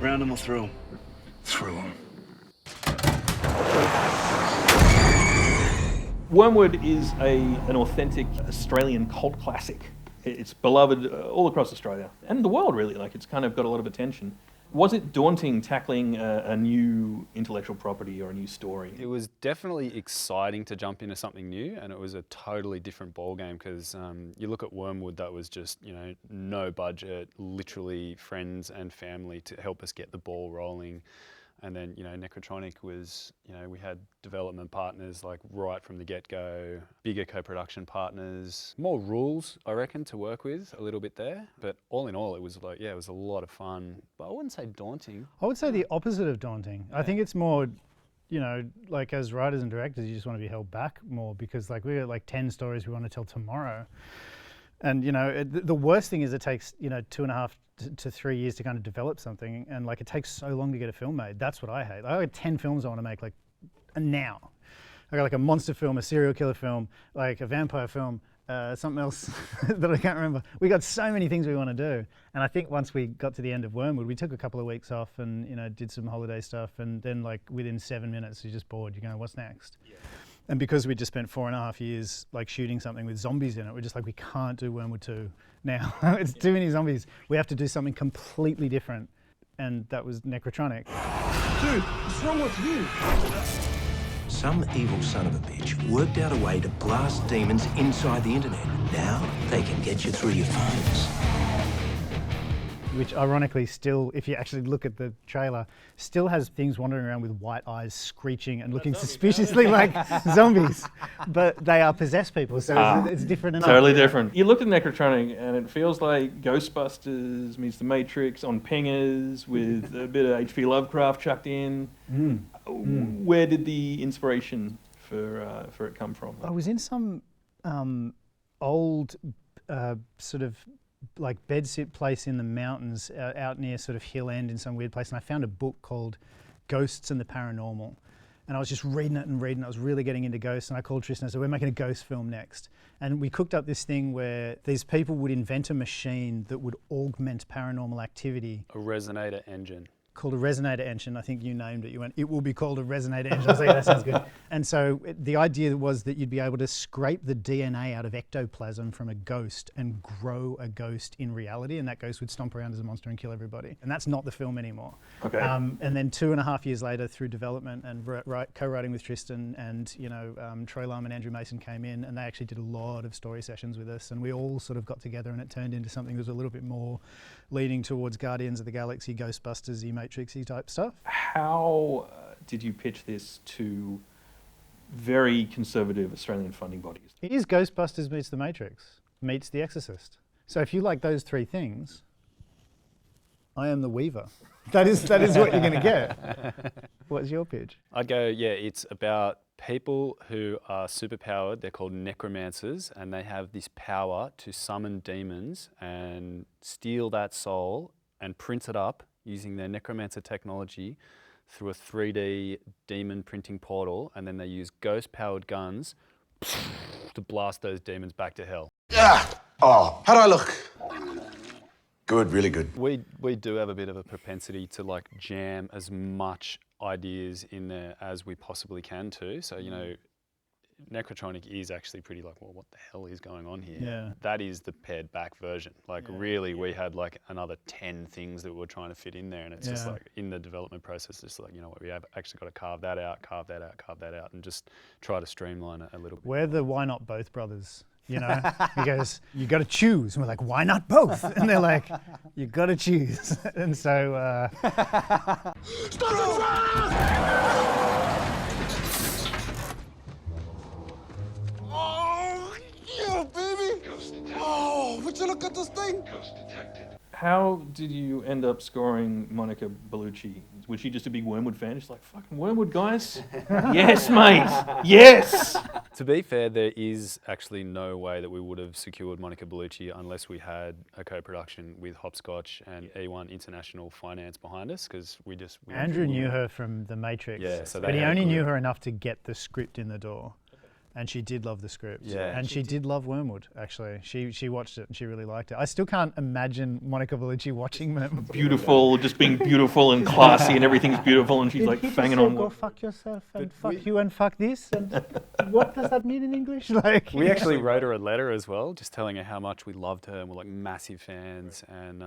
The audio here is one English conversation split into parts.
Round them or through them? Through them. Wormwood is an authentic Australian cult classic. It's beloved all across Australia and the world, really. Like, it's kind of got a lot of attention. Was it daunting tackling a new intellectual property or a new story? It was definitely exciting to jump into something new, and it was a totally different ballgame because you look at Wormwood, that was just, no budget, literally friends and family to help us get the ball rolling. And then, Necrotronic was, we had development partners like right from the get-go, bigger co-production partners, more rules, I reckon, to work with a little bit there. But all in all, it was like, it was a lot of fun. But I wouldn't say daunting. I would say the opposite of daunting. Yeah. I think it's more, like as writers and directors, you just want to be held back more because like we got like 10 stories we want to tell tomorrow. And, the worst thing is it takes, 2.5 to 3 years to kind of develop something, and like it takes so long to get a film made. That's what I hate. I got 10 films I want to make like now. I got like a monster film, a serial killer film, like a vampire film, something else that I can't remember. We got so many things we want to do, and I think once we got to the end of Wormwood, we took a couple of weeks off and did some holiday stuff, and then like within 7 minutes you're just bored. You're going, what's next? Yeah. And because we just spent 4.5 years like shooting something with zombies in it, we're just like, we can't do Wormwood 2 now. It's too many zombies. We have to do something completely different. And that was Necrotronic. Dude, what's wrong with you? Some evil son of a bitch worked out a way to blast demons inside the internet. Now they can get you through your phones. Which ironically still, if you actually look at the trailer, still has things wandering around with white eyes screeching and looking suspiciously like zombies. But they are possessed people, so it's different enough. Totally different. You look at Necrotronic and it feels like Ghostbusters meets The Matrix on pingers with a bit of H.P. Lovecraft chucked in. Where did the inspiration for it come from? I was in some old sort of like bedsit place in the mountains out near sort of Hill End in some weird place, and I found a book called Ghosts and the Paranormal, and I was just reading it. I was really getting into ghosts, and I called Tristan and I said, we're making a ghost film next. And we cooked up this thing where these people would invent a machine that would augment paranormal activity. A resonator engine. Called a resonator engine. I think you named it. You went, it will be called a resonator engine. I was like, that sounds good. And so the idea was that you'd be able to scrape the DNA out of ectoplasm from a ghost and grow a ghost in reality, and that ghost would stomp around as a monster and kill everybody. And that's not the film anymore. Okay. And then 2.5 years later, through development and co-writing with Tristan and Troy Lum and Andrew Mason came in, and they actually did a lot of story sessions with us, and we all sort of got together, and it turned into something that was a little bit more leaning towards Guardians of the Galaxy, Ghostbusters-y, Matrix-y type stuff. How did you pitch this to very conservative Australian funding bodies? It is Ghostbusters meets The Matrix, meets The Exorcist. So if you like those three things, I am the Weaver. That is what you're going to get. What's your pitch? I'd go, it's about people who are superpowered. They're called necromancers, and they have this power to summon demons and steal that soul and print it up using their necromancer technology through a 3D demon printing portal, and then they use ghost-powered guns to blast those demons back to hell. Oh, how do I look? Good, really good. We do have a bit of a propensity to like jam as much ideas in there as we possibly can too. So, Necrotronic is actually pretty like, well, what the hell is going on here? Yeah. That is the pared back version. Like really, we had like another 10 things that we were trying to fit in there, and it's just like in the development process, just like, we have actually got to carve that out, and just try to streamline it a little bit. We're the Why Not Both brothers. He goes, you got to choose. And we're like, why not both? And they're like, you got to choose. And so, Oh, yeah, baby. Oh, would you look at this thing? How did you end up scoring Monica Bellucci? Was she just a big Wormwood fan? She's like, fucking Wormwood, guys. Yes, mate. Yes. To be fair, there is actually no way that we would have secured Monica Bellucci unless we had a co-production with Hopscotch and E1 International Finance behind us, because Andrew knew her from The Matrix, yeah, so but he only knew her enough to get the script in the door. And she did love the script. Yeah. And she did love Wormwood, actually. She watched it and she really liked it. I still can't imagine Monica Bellucci watching them. Beautiful, just being beautiful and classy, and everything's beautiful, and she's like banging on. Go fuck yourself and fuck you and fuck this. And what does that mean in English? Like, We actually wrote her a letter as well, just telling her how much we loved her and we're like massive fans. And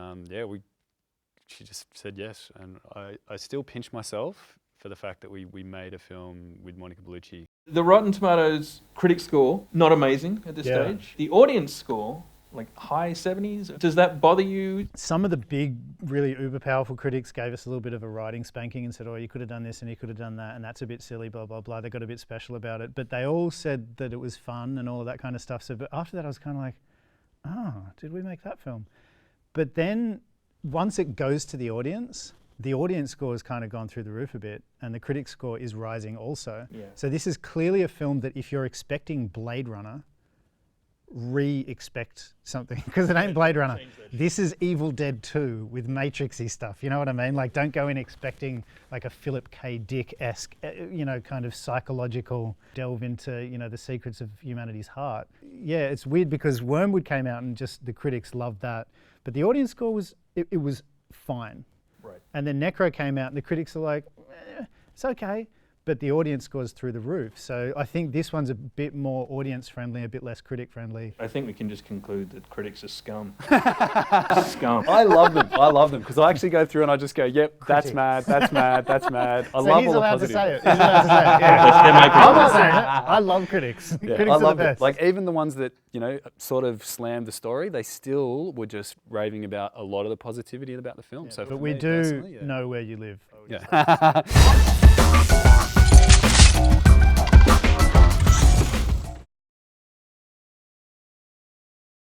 she just said yes. And I still pinch myself for the fact that we made a film with Monica Bellucci. The Rotten Tomatoes critic score, not amazing at this Yeah. stage. The audience score, like high 70s. Does that bother you? some of the big, really uber powerful critics gave us a little bit of a writing spanking and said, oh, you could have done this and you could have done that, and that's a bit silly, blah, blah, blah. They got a bit special about it. But they all said that it was fun and all of that kind of stuff. So, but after that, I was kind of like, oh, did we make that film? But then once it goes to the audience score has kind of gone through the roof a bit, and the critic score is rising also. Yeah. So this is clearly a film that if you're expecting Blade Runner, re-expect something, because it ain't Blade Runner. This is Evil Dead 2 with Matrixy stuff, you know what I mean? Like, don't go in expecting like a Philip K. Dick-esque, kind of psychological delve into, the secrets of humanity's heart. Yeah, it's weird because Wormwood came out and just the critics loved that, but the audience score was, it was fine. Right. And then Necro came out and the critics are like, it's okay. But the audience scores through the roof. So I think this one's a bit more audience friendly, a bit less critic friendly. I think we can just conclude that critics are scum. Scum. I love them because I actually go through and I just go, yep, that's Critics. mad, that's mad, that's mad. I So love he's all the allowed positive. to say it. He's allowed to say it. Yeah. They're making I'm not saying it. I love critics. Yeah, Critics I are the loved it. best. Like even the ones that, sort of slammed the story, they still were just raving about a lot of the positivity about the film. So but for we me do personally, know where you live. yeah.